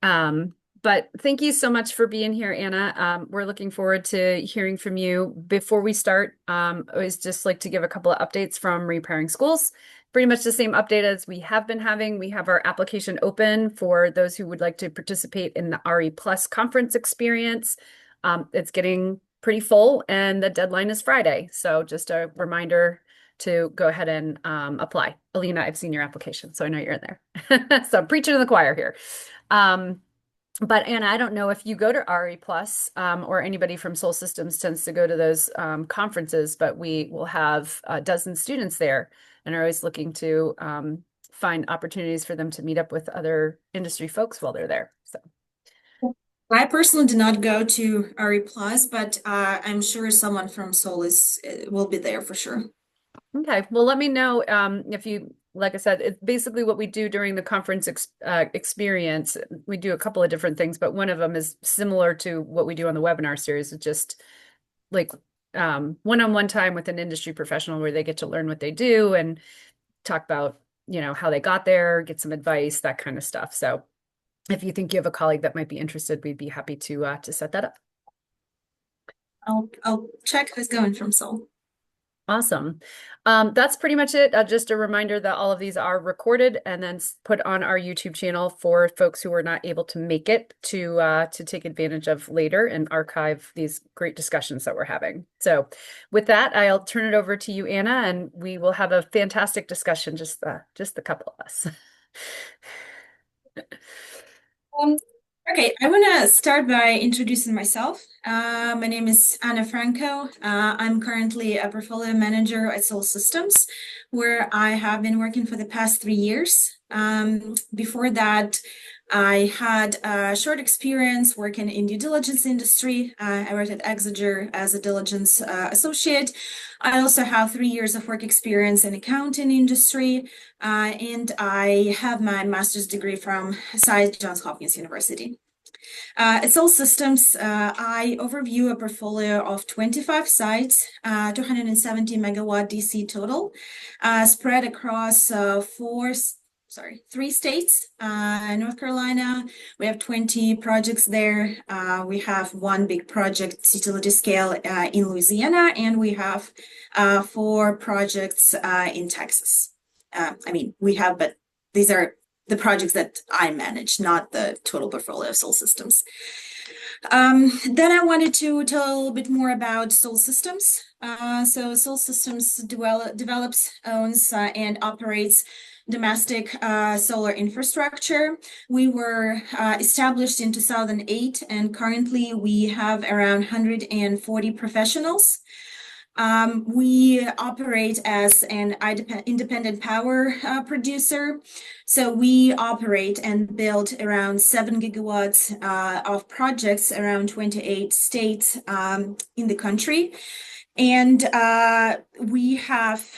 But thank you so much for being here, Anna. We're looking forward to hearing from you. Before we start, I always just like to give a couple of updates from Repairing Schools. Pretty much the same update as we have been having. We have our application open for those who would like to participate in the RE Plus conference experience. It's getting pretty full and the deadline is Friday. So just a reminder to go ahead and apply. Alina, I've seen your application, so I know you're in there. So I'm preaching to the choir here. Um, but Anna, I don't know if you go to RE Plus or anybody from Soul Systems tends to go to those conferences, but we will have a dozen students there and are always looking to find opportunities for them to meet up with other industry folks while they're there. So, I personally did not go to RE Plus, but I'm sure someone from Seoul will be there for sure. okay. Well, let me know if you, like I said, it's basically what we do during the conference experience. We do a couple of different things, but one of them is similar to what we do on the webinar series. It's just like one-on-one time with an industry professional where they get to learn what they do and talk about, how they got there, get some advice, that kind of stuff. So if you think you have a colleague that might be interested, we'd be happy to set that up. I'll check who's going from Seoul. Awesome. That's pretty much it. Just a reminder that all of these are recorded and then put on our YouTube channel for folks who are not able to make it to take advantage of later and archive these great discussions that we're having. So with that, I'll turn it over to you, Anna, and we will have a fantastic discussion, just the couple of us. Um, okay, I want to start by introducing myself. My name is Anna Franko. I'm currently a portfolio manager at Soul Systems, where I have been working for the past 3 years. Before that, I had a short experience working in due diligence industry. I worked at Exeger as a diligence associate. I also have 3 years of work experience in accounting industry, and I have my master's degree from SAIS, Johns Hopkins University. At Soul Systems, I overview a portfolio of 25 sites, 270 megawatt DC total, spread across three states. North Carolina, we have 20 projects there. We have one big project, utility scale, in Louisiana, and we have 4 projects in Texas. But these are the projects that I manage, not the total portfolio of Soul Systems. Then I wanted to tell a little bit more about Soul Systems. So Soul Systems develops, owns, and operates domestic solar infrastructure. We were established in 2008, and currently we have around 140 professionals. We operate as an independent power producer. So we operate and build around 7 gigawatts of projects around 28 states in the country. And we have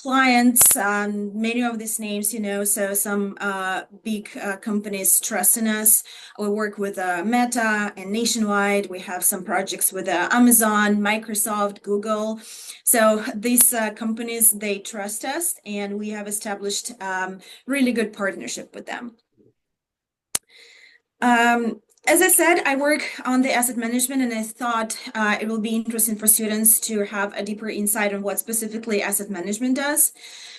clients, many of these names, so some big companies trust in us. We work with Meta and Nationwide. We have some projects with Amazon, Microsoft, Google. So these companies, they trust us, and we have established really good partnership with them. As I said, I work on the asset management, and I thought it will be interesting for students to have a deeper insight on what specifically asset management does.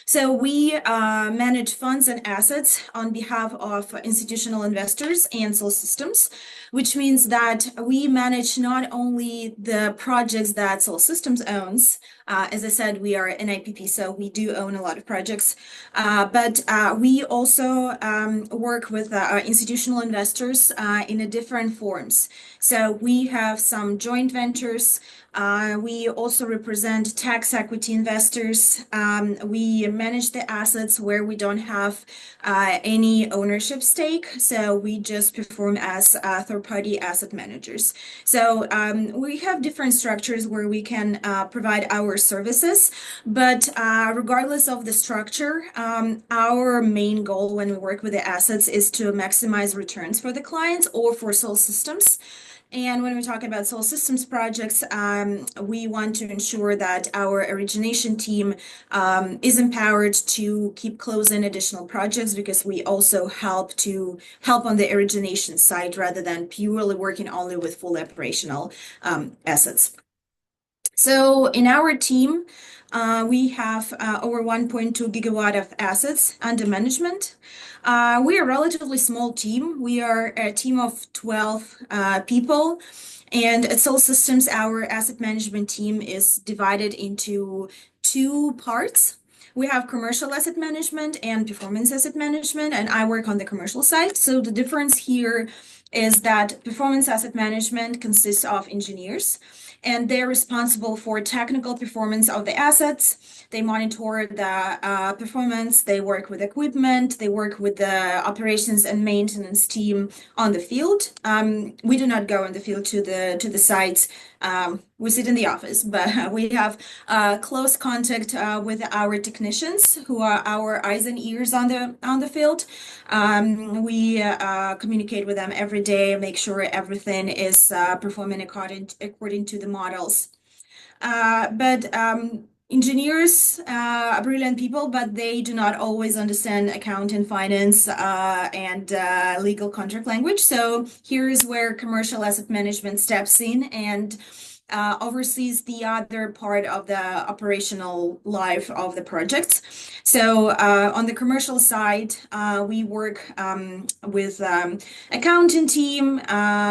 So we manage funds and assets on behalf of institutional investors and Soul Systems, which means that we manage not only the projects that Soul Systems owns. As I said, we are an IPP, so we do own a lot of projects, but we also work with institutional investors in a different forms. So we have some joint ventures. We also represent tax equity investors. We manage the assets where we don't have any ownership stake. So we just perform as third-party asset managers. So we have different structures where we can provide our services, but regardless of the structure, our main goal when we work with the assets is to maximize returns for the clients or for Soul Systems. And when we talk about solar systems projects, we want to ensure that our origination team is empowered to keep closing additional projects because we also help on the origination side rather than purely working only with full operational assets. So in our team, we have over 1.2 gigawatt of assets under management. We are a relatively small team. We are a team of 12 people. And at Soul Systems, our asset management team is divided into two parts. We have commercial asset management and performance asset management, and I work on the commercial side. So the difference here is that performance asset management consists of engineers and they're responsible for technical performance of the assets. They monitor the performance, they work with equipment, they work with the operations and maintenance team on the field. We do not go in the field to the sites. We sit in the office, but we have close contact with our technicians who are our eyes and ears on the field. We communicate with them every day, make sure everything is performing according to the models. But engineers are brilliant people, but they do not always understand accounting, finance, and legal contract language. So here's where commercial asset management steps in and oversees the other part of the operational life of the projects. So on the commercial side, we work with accounting team,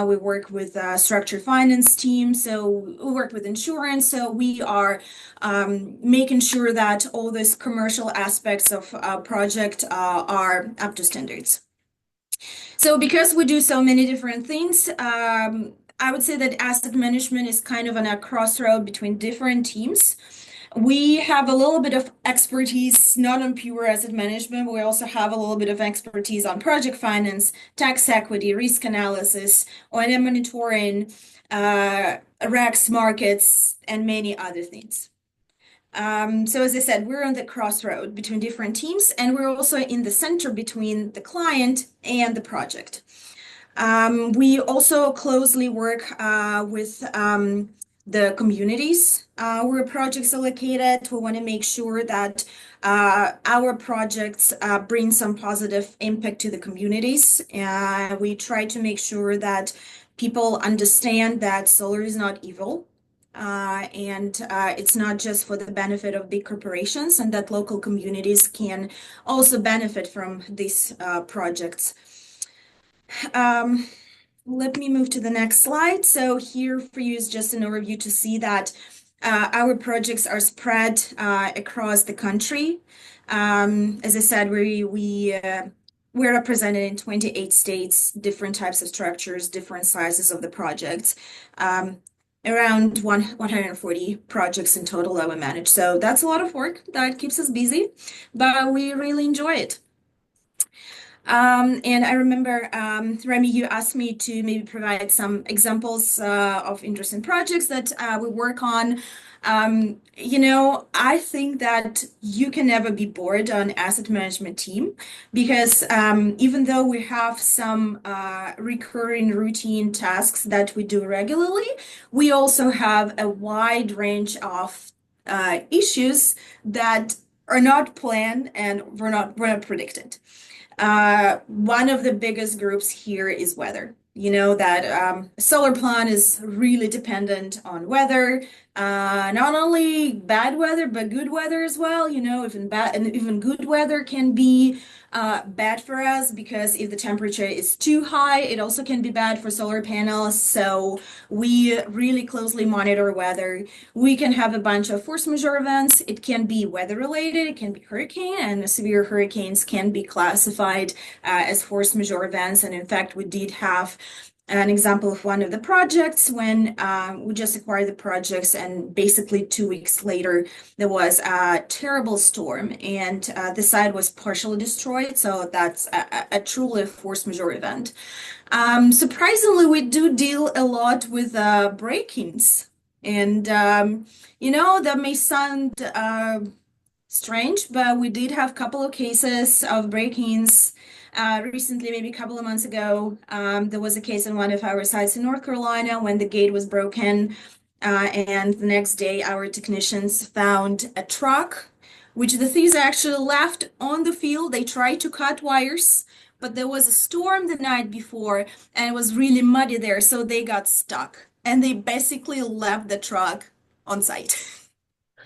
we work with structured finance team, so we work with insurance. So we are making sure that all these commercial aspects of project are up to standards. So because we do so many different things, I would say that asset management is kind of on a crossroad between different teams. We have a little bit of expertise, not on pure asset management, but we also have a little bit of expertise on project finance, tax equity, risk analysis, O&M monitoring, REX markets, and many other things. So as I said, we're on the crossroad between different teams, and we're also in the center between the client and the project. We also closely work with the communities where projects are located. We want to make sure that our projects bring some positive impact to the communities. We try to make sure that people understand that solar is not evil. And it's not just for the benefit of big corporations, and that local communities can also benefit from these projects. Let me move to the next slide. So here for you is just an overview to see that our projects are spread across the country. As I said, we're represented in 28 states, different types of structures, different sizes of the projects. Around 140 projects in total that we manage. So that's a lot of work that keeps us busy, but we really enjoy it. And I remember, Remy, you asked me to maybe provide some examples of interesting projects that we work on. I think that you can never be bored on asset management team because even though we have some recurring routine tasks that we do regularly, we also have a wide range of issues that are not planned and were not predicted. One of the biggest groups here is weather. You know that a solar plant is really dependent on weather, not only bad weather, but good weather as well. Even good weather can be bad for us because if the temperature is too high, it also can be bad for solar panels. So we really closely monitor weather. We can have a bunch of force majeure events. It can be weather related, it can be hurricane, and severe hurricanes can be classified as force majeure events. And in fact, we did have an example of one of the projects when we just acquired the projects, and basically 2 weeks later, there was a terrible storm and the site was partially destroyed. So that's a truly force majeure event. Surprisingly, we do deal a lot with break-ins. And, that may sound strange, but we did have a couple of cases of break-ins Recently, maybe a couple of months ago, there was a case in one of our sites in North Carolina when the gate was broken. And the next day, our technicians found a truck, which the thieves actually left on the field. They tried to cut wires, but there was a storm the night before and it was really muddy there, so they got stuck. And they basically left the truck on site,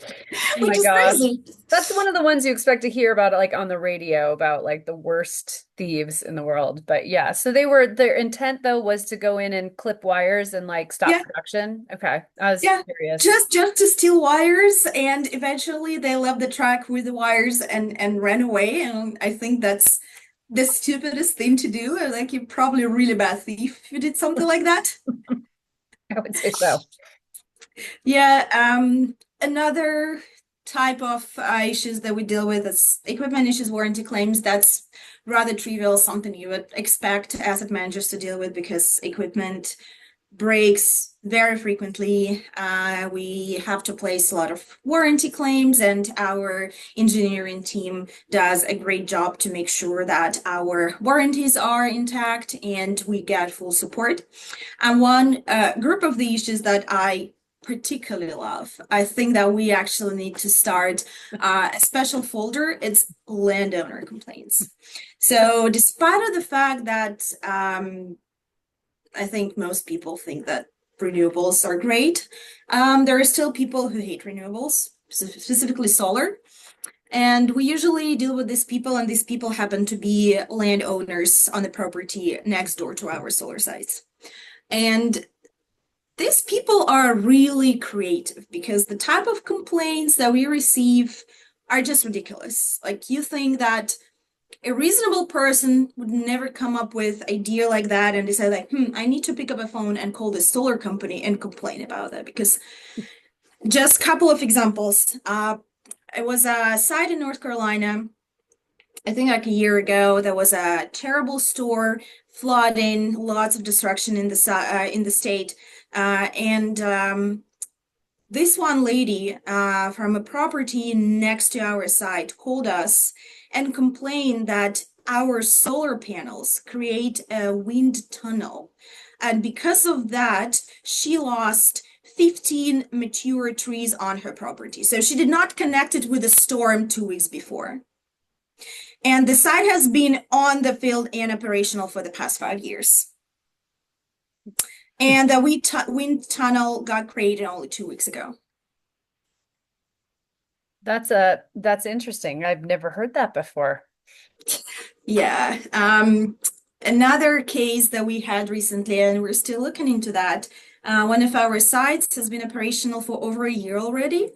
Oh my which is gosh. crazy. That's one of the ones you expect to hear about like on the radio about like the worst thieves in the world. But yeah, so their intent though was to go in and clip wires and like stop Yeah, production. Okay. I was yeah. curious. Just to steal wires, and eventually they left the truck with the wires and ran away. And I think that's the stupidest thing to do. Like you're probably a really bad thief if you did something like that. I would say so. Yeah, another type of issues that we deal with is equipment issues, warranty claims. That's rather trivial, something you would expect asset managers to deal with because equipment breaks very frequently. We have to place a lot of warranty claims, and our engineering team does a great job to make sure that our warranties are intact and we get full support. And one group of the issues that I particularly love, I think that we actually need to start a special folder. It's landowner complaints. So despite of the fact that I think most people think that renewables are great. There are still people who hate renewables, specifically solar. And we usually deal with these people, and these people happen to be landowners on the property next door to our solar sites. And these people are really creative because the type of complaints that we receive are just ridiculous. Like you think that a reasonable person would never come up with idea like that and decide like, I need to pick up a phone and call this solar company and complain about that. Because just a couple of examples. It was a site in North Carolina, I think like a year ago. There was a terrible storm, flooding, lots of destruction in the state, and this one lady from a property next to our site called us and complained that our solar panels create a wind tunnel. And because of that, she lost 15 mature trees on her property. So she did not connect it with a storm 2 weeks before. And the site has been on the field and operational for the past 5 years. And the wind tunnel got created only 2 weeks ago. That's interesting. I've never heard that before. Yeah. Another case that we had recently, and we're still looking into that. One of our sites has been operational for over a year already.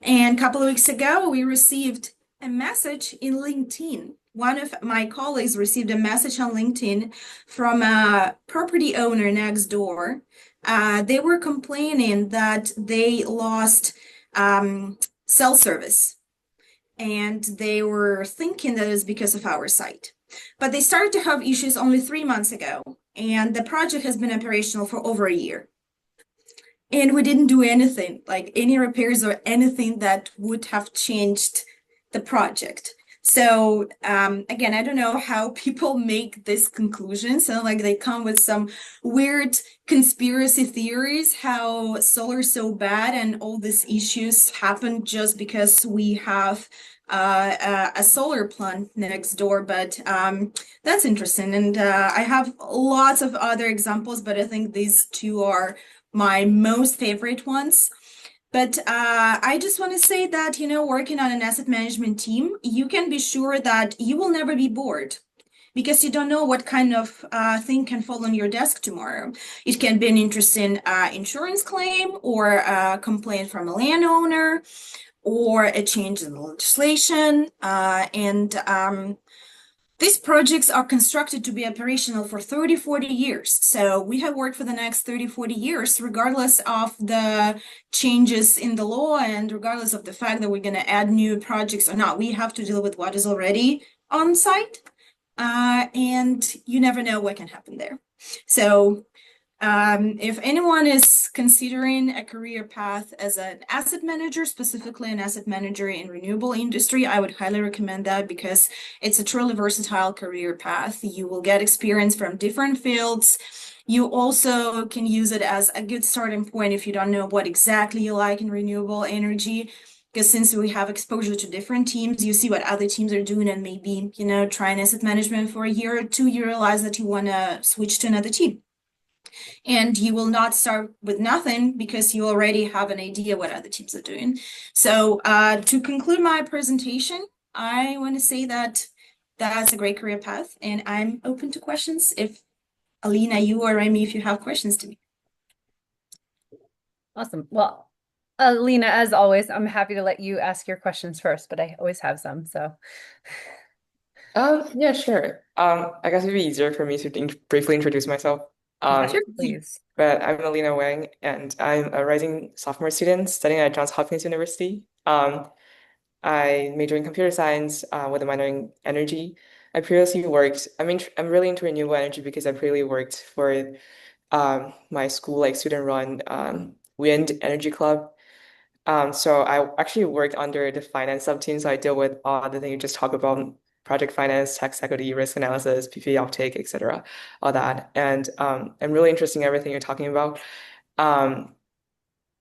And a couple of weeks ago, we received a message in LinkedIn. One of my colleagues received a message on LinkedIn from a property owner next door. They were complaining that they lost cell service, and they were thinking that it was because of our site. But they started to have issues only 3 months ago, and the project has been operational for over a year. And we didn't do anything, like any repairs or anything that would have changed the project. So again, I don't know how people make these conclusions, and like they come with some weird conspiracy theories, how solar is so bad and all these issues happen just because we have a solar plant next door. But that's interesting, and I have lots of other examples, but I think these two are my most favorite ones. But I just want to say that, working on an asset management team, you can be sure that you will never be bored because you don't know what kind of thing can fall on your desk tomorrow. It can be an interesting insurance claim or a complaint from a landowner or a change in the legislation. And these projects are constructed to be operational for 30, 40 years. So we have worked for the next 30, 40 years, regardless of the changes in the law and regardless of the fact that we're going to add new projects or not. We have to deal with what is already on site. And you never know what can happen there. So If anyone is considering a career path as an asset manager, specifically an asset manager in renewable industry, I would highly recommend that because it's a truly versatile career path. You will get experience from different fields. You also can use it as a good starting point if you don't know what exactly you like in renewable energy. Because since we have exposure to different teams, you see what other teams are doing and maybe, try an asset management for a year or two, you realize that you want to switch to another team. And you will not start with nothing because you already have an idea what other teams are doing. So to conclude my presentation, I want to say that that's a great career path, and I'm open to questions. If Alina, you or Remy, if you have questions to me. Awesome. Well, Lena, as always, I'm happy to let you ask your questions first, but I always have some, so. Yeah, sure. I guess it'd be easier for me to briefly introduce myself. Sure, Um, please. but I'm Alina Wang, and I'm a rising sophomore student studying at Johns Hopkins University. I major in computer science with a minor in energy. I previously worked. I'm really into renewable energy because I previously worked for my school like student run wind energy club. So I actually worked under the finance sub team, so I deal with all the things you just talked about, project finance, tax equity, risk analysis, PPA uptake, etc., all that. And I'm really interested in everything you're talking about. Um,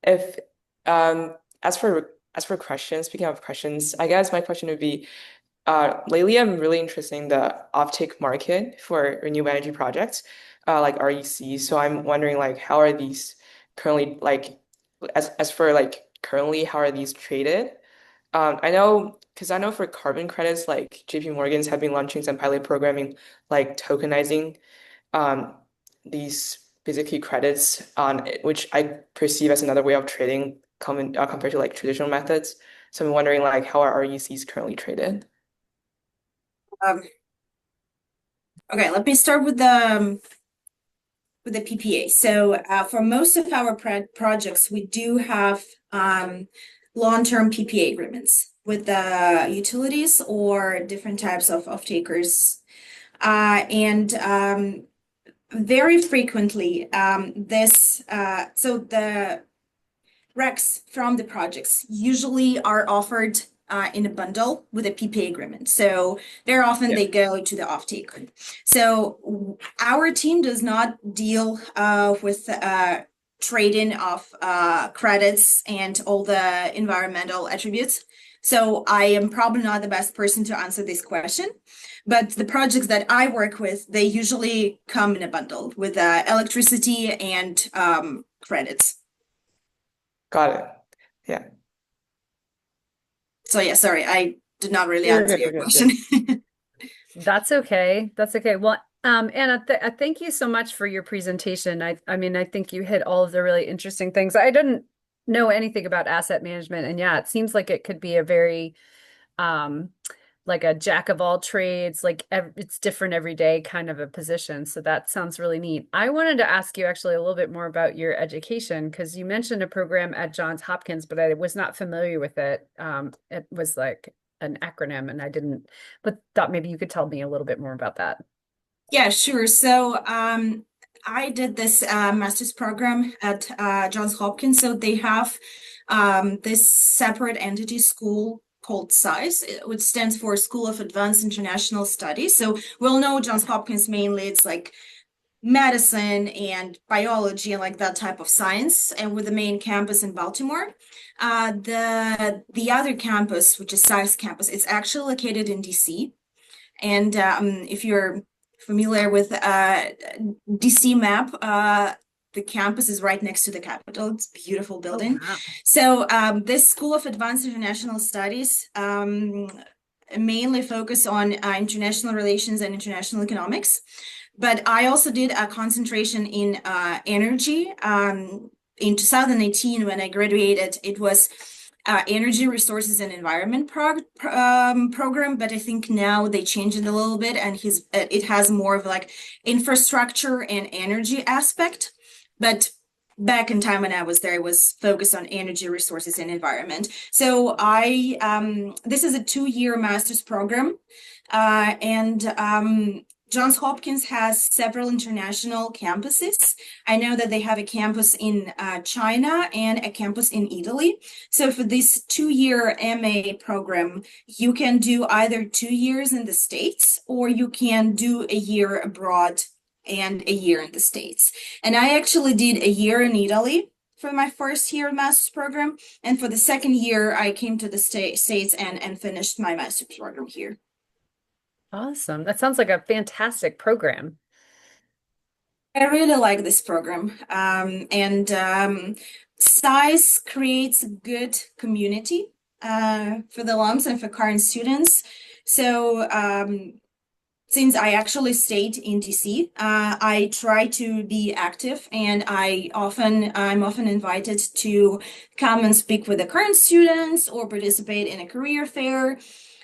if as for questions, speaking of questions, I guess my question would be, lately I'm really interested in the offtake market for renewable energy projects, like REC. So I'm wondering like how are these currently like as for like currently how are these traded? I know because I know for carbon credits, like JP Morgan's have been launching some pilot programming like tokenizing um these basically credits on which I perceive as another way of trading compared to like traditional methods. So I'm wondering like how are RECs currently traded? Um, okay, let me start with the PPA. So for most of our projects, we do have long-term PPA agreements with the utilities or different types of off-takers. And very frequently, so the recs from the projects usually are offered in a bundle with a PPA agreement. So very often Yeah. they go to the offtake. So our team does not deal with trading of credits and all the environmental attributes. So I am probably not the best person to answer this question. But the projects that I work with, they usually come in a bundle with electricity and credits. Got it. Yeah. So yeah, sorry, I did not really You're answer good, your you're good. question. Yeah. That's okay. That's okay. Well, Anna, th thank you so much for your presentation. I mean, I think you hit all of the really interesting things. I didn't know anything about asset management, and yeah, it seems like it could be a very um like a jack of all trades, like it's different every day kind of a position. So that sounds really neat. I wanted to ask you actually a little bit more about your education because you mentioned a program at Johns Hopkins, but I was not familiar with it. It was like an acronym and I didn't, but thought maybe you could tell me a little bit more about that. Yeah, sure. So I did this master's program at Johns Hopkins. So they have this separate entity school called SAIS, which stands for School of Advanced International Studies. So we'll know Johns Hopkins mainly, it's like medicine and biology and like that type of science, and with the main campus in Baltimore. The other campus, which is SAIS campus, it's actually located in DC. And if you're familiar with DC map, the campus is right next to the Capitol. It's a beautiful Oh, building. wow. So this School of Advanced International Studies mainly focus on international relations and international economics. But I also did a concentration in energy. In 2018, when I graduated, it was energy resources and environment program, but I think now they changed it a little bit, and it has more of like infrastructure and energy aspect. But back in time when I was there, it was focused on energy resources and environment. So this is a 2-year master's program, and Johns Hopkins has several international campuses. I know that they have a campus in China and a campus in Italy. So for this 2-year MA program, you can do either 2 years in the States or you can do a year abroad and a year in the States. And I actually did a year in Italy for my first year master's program. And for the second year, I came to the States and finished my master's program here. Awesome. That sounds like a fantastic program. I really like this program. And SAIS creates a good community for the alums and for current students. So since I actually stayed in DC, I try to be active, and I'm often invited to come and speak with the current students or participate in a career fair.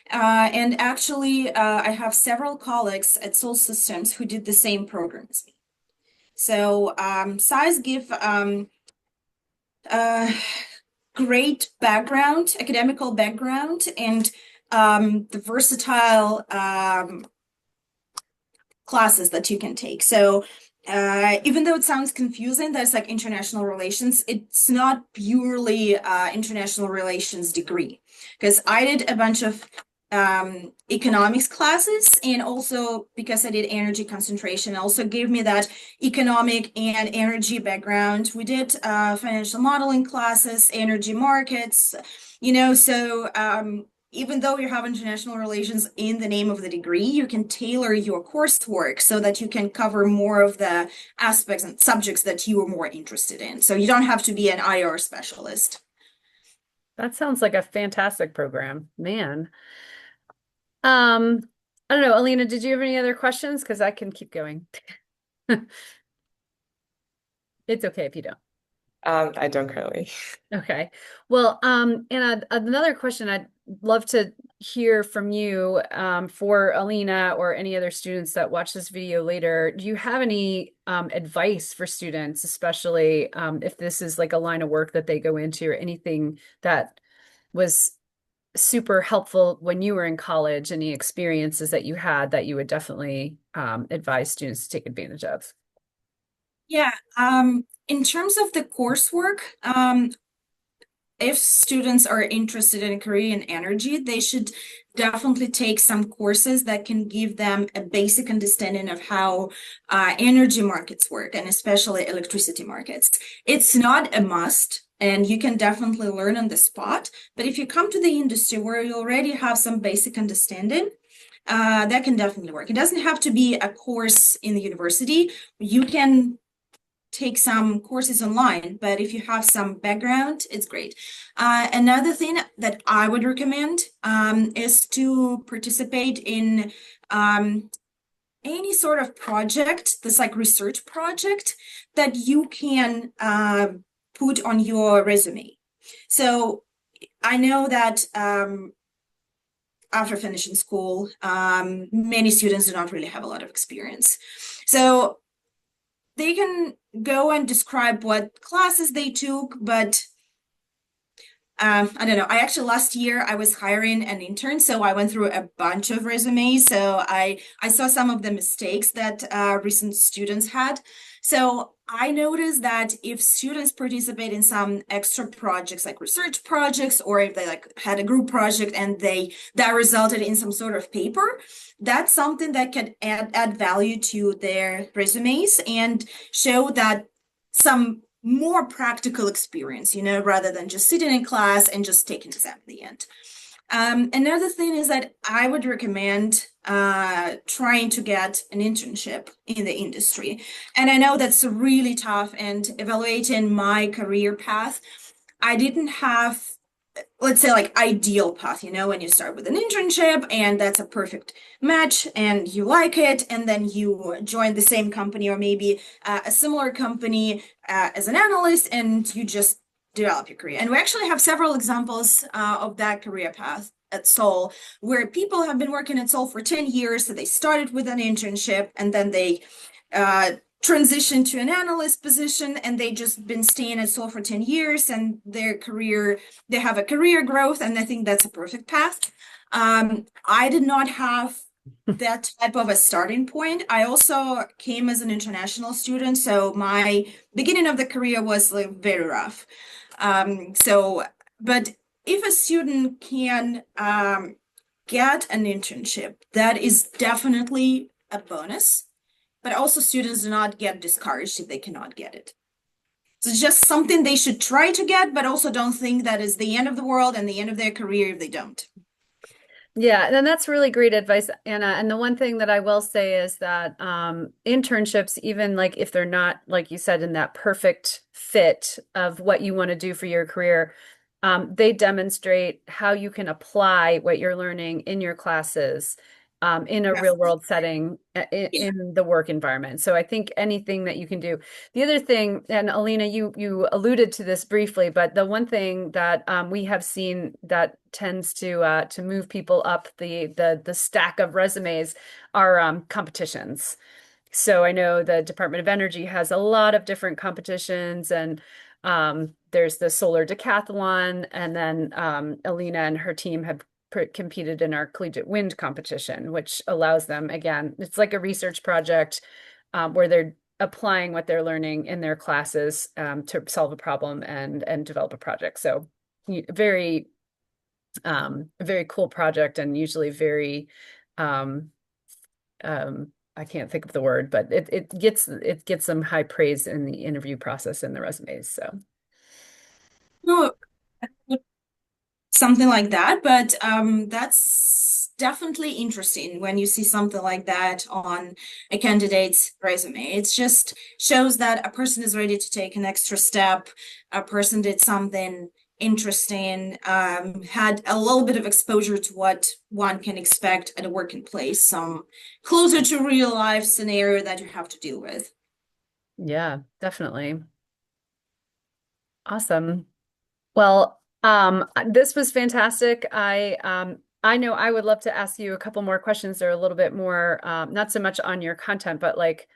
And actually, I have several colleagues at Soul Systems who did the same program as me. So SAIS give great background, academical background, and the versatile classes that you can take. So even though it sounds confusing, there's like international relations, it's not purely international relations degree, because I did a bunch of economics classes, and also because I did energy concentration, also gave me that economic and energy background. We did financial modeling classes, energy markets, so even though you have international relations in the name of the degree, you can tailor your coursework so that you can cover more of the aspects and subjects that you are more interested in. So you don't have to be an IR specialist. That sounds like a fantastic program, man. I don't know, Alina, did you have any other questions? Because I can keep going. It's okay if you don't. I don't currently. Okay. Well, and another question I'd love to hear from you, for Alina or any other students that watch this video later. Do you have any advice for students, especially if this is like a line of work that they go into, or anything that was super helpful when you were in college, any experiences that you had that you would definitely advise students to take advantage of? Yeah, in terms of the coursework, if students are interested in a career in energy, they should definitely take some courses that can give them a basic understanding of how energy markets work, and especially electricity markets. It's not a must, and you can definitely learn on the spot. But if you come to the industry where you already have some basic understanding, that can definitely work. It doesn't have to be a course in the university. You can take some courses online, but if you have some background, it's great. Another thing that I would recommend is to participate in any sort of project, this like research project that you can put on your resume. So I know that after finishing school, many students do not really have a lot of experience. So they can go and describe what classes they took, but I don't know. I actually last year I was hiring an intern, so I went through a bunch of resumes. So I saw some of the mistakes that recent students had. So I noticed that if students participate in some extra projects like research projects, or if they like had a group project and that resulted in some sort of paper, that's something that can add value to their resumes and show that some more practical experience, rather than just sitting in class and just taking an exam at the end. Another thing is that I would recommend trying to get an internship in the industry. And I know that's really tough, and evaluating my career path, I didn't have, let's say, like ideal path, when you start with an internship and that's a perfect match and you like it, and then you join the same company or maybe a similar company as an analyst, and you just develop your career. And we actually have several examples of that career path at Soul, where people have been working at Soul for 10 years. So they started with an internship, and then they transition to an analyst position, and they just been staying at Soul for 10 years, and they have a career growth, and I think that's a perfect path. I did not have that type of a starting point. I also came as an international student, so my beginning of the career was like very rough. So, but if a student can get an internship, that is definitely a bonus. But also, students do not get discouraged if they cannot get it. So it's just something they should try to get, but also don't think that is the end of the world and the end of their career if they don't. Yeah, and that's really great advice, Anna. And the one thing that I will say is that internships, even like if they're not, like you said, in that perfect fit of what you want to do for your career, they demonstrate how you can apply what you're learning in your classes in a real Definitely. world setting Yeah. in the work environment. So I think anything that you can do. The other thing, and Alina, you alluded to this briefly, but the one thing that we have seen that tends to move people up the stack of resumes are competitions. So I know the Department of Energy has a lot of different competitions, and there's the solar decathlon, and then Alina and her team have competed in our collegiate wind competition, which allows them, again, it's like a research project where they're applying what they're learning in their classes to solve a problem and develop a project. So very a very cool project, and usually very um, I can't think of the word, but it gets them high praise in the interview process and the resumes. So No, something like that, but that's definitely interesting when you see something like that on a candidate's resume. It just shows that a person is ready to take an extra step. A person did something interesting, had a little bit of exposure to what one can expect at a working place, some closer to real life scenario that you have to deal with. yeah, definitely. Awesome. Well, this was fantastic. I know I would love to ask you a couple more questions that are a little bit more not so much on your content, but like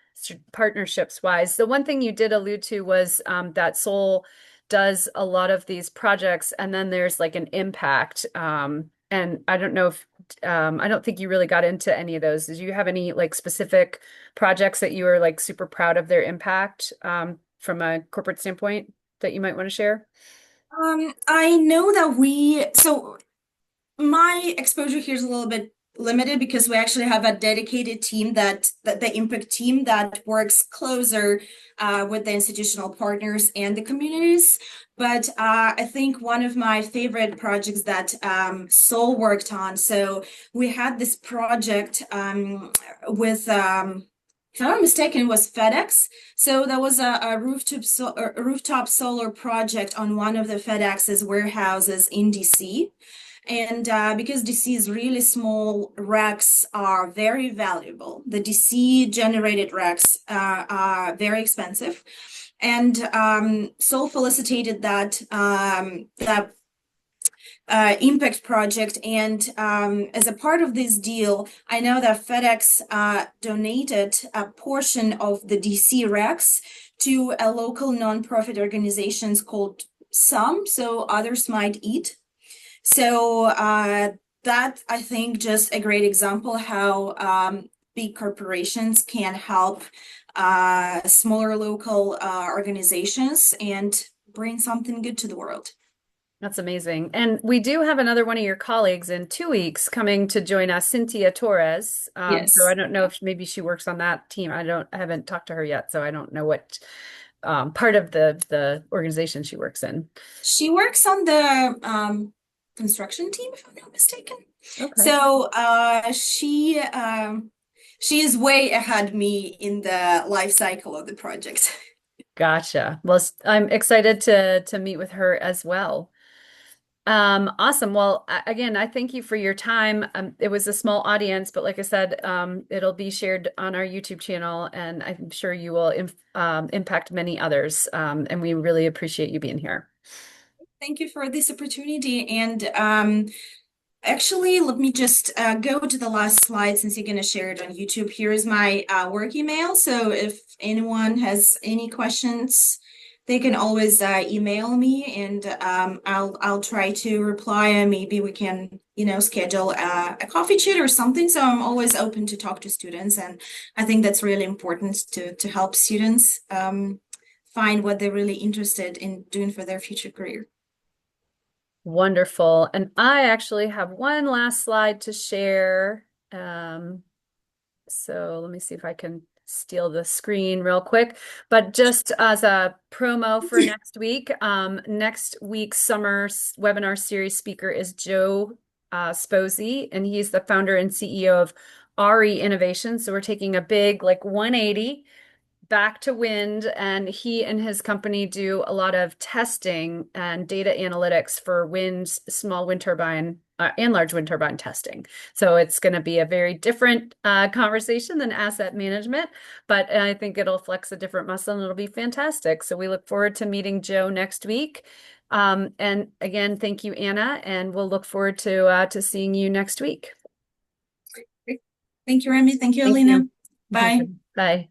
partnerships wise. The one thing you did allude to was that Seoul does a lot of these projects, and then there's like an impact. And I don't know if I don't think you really got into any of those. Did you have any like specific projects that you were like super proud of their impact from a corporate standpoint that you might want to share? I know that so my exposure here is a little bit limited because we actually have a dedicated team that the impact team that works closer with the institutional partners and the communities. But I think one of my favorite projects that Seoul worked on. So we had this project with. If I'm not mistaken, it was FedEx. So there was a rooftop solar project on one of the FedEx's warehouses in DC. And because DC is really small, racks are very valuable. The DC generated racks are very expensive. And Seoul felicitated that impact project. And as a part of this deal, I know that FedEx donated a portion of the DC racks to a local nonprofit organizations called Some, so others might eat. So that I think just a great example how big corporations can help smaller local organizations and bring something good to the world. That's amazing. And we do have another one of your colleagues in 2 weeks coming to join us, Cynthia Torres. So Yes. I don't know if maybe she works on that team. I haven't talked to her yet, so I don't know what part of the organization she works in. She works on the construction team, if I'm not mistaken. Okay. So she is way ahead me in the life cycle of the project. Gotcha. Well, I'm excited to meet with her as well. Awesome. Well, again, I thank you for your time. It was a small audience, but like I said, it'll be shared on our YouTube channel, and I'm sure you will impact many others. And we really appreciate you being here. Thank you for this opportunity. And actually, let me just go to the last slide since you're going to share it on YouTube. Here is my work email. So if anyone has any questions, they can always email me, and I'll try to reply, and maybe we can, schedule a coffee chat or something. So I'm always open to talk to students, and I think that's really important to help students find what they're really interested in doing for their future career. Wonderful. And I actually have one last slide to share. So let me see if I can steal the screen real quick. But just as a promo for next week's summer webinar series speaker is Joe Sposey, and he's the founder and CEO of RE Innovation. So we're taking a big 180 back to wind, and he and his company do a lot of testing and data analytics for small wind turbine and large wind turbine testing. So it's going to be a very different conversation than asset management, but I think it'll flex a different muscle and it'll be fantastic. So we look forward to meeting Joe next week. And again, thank you, Anna, and we'll look forward to seeing you next week. Thank you, Remy. Thank you, Thank Alina. you. Bye. Bye.